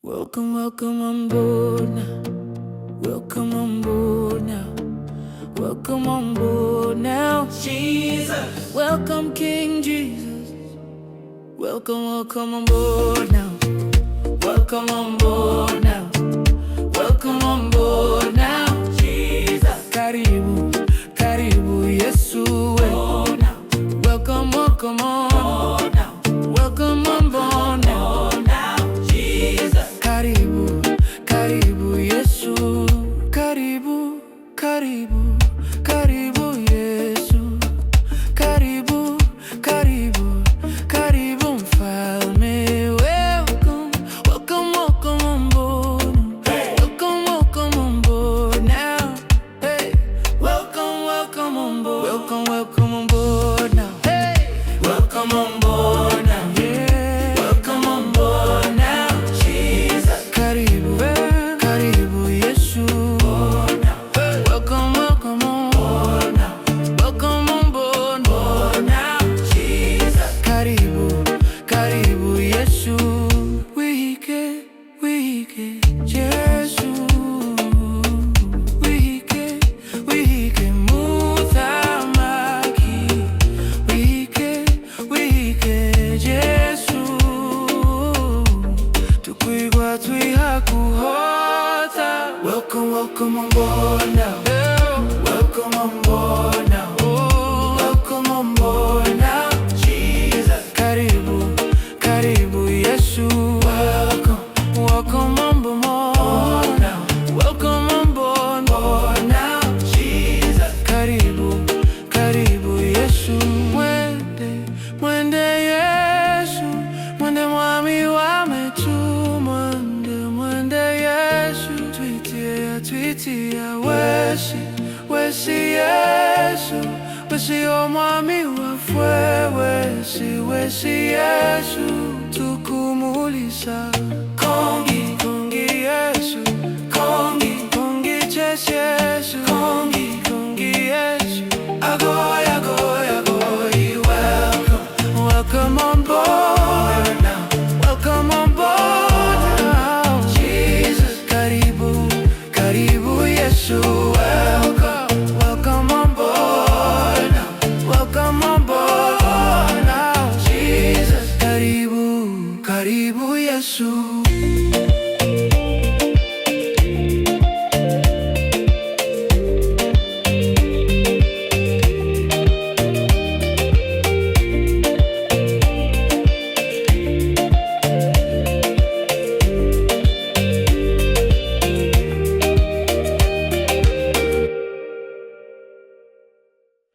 Welcome, welcome on board now. Welcome on board now. Welcome on board now. Jesus. Welcome, King Jesus. Welcome, welcome on board now. Welcome on board now. Welcome on board now. Jesus. Karibu, karibu Yesu we. Oh, now. Welcome, welcome on. Oh, now. Welcome on board now. Oh, now. Jesus. Karibu, karibu Yesu. Karibu, karibu, karibu Yesu. Karibu, karibu, karibu Mfalme. Welcome, welcome, welcome on board. Hey. Welcome, welcome on board now. Hey. Welcome, welcome on board. Welcome, welcome on board now. Hey. Welcome on board now. Yeah. Welcome on board now. Jesus. Karibu, karibu Yesu. Oh, now. Welcome, welcome on. Oh, now. Welcome on board. Oh, now. Jesus. Karibu, karibu Yesu. Wike, wike Yesu. Wike muthamaki. Wike Yesu. Tukwigwa twihakuhota. Welcome, welcome on board now. Welcome on board now. Welcome on board now. Jesus. Karibu, karibu Yesu. Welcome. Welcome on board. Oh, now. Welcome on board. Oh, now. Jesus. Karibu, karibu Yesu. Mwende Yesu. Mwende mwami wametu. Mwende Yesu. Twitia wesi Yesu. Wesi omwami wafwe. Wesi Yesu. Tukumulisa. Kongi Yesu. Kongi Yesu. Kongi Yesu. Agoy. Welcome. Welcome on board now. Welcome on board now. Jesus. Karibu, karibu Yesu. Welcome on board now. Welcome on board now. Jesus. Karibu, karibu Yesu.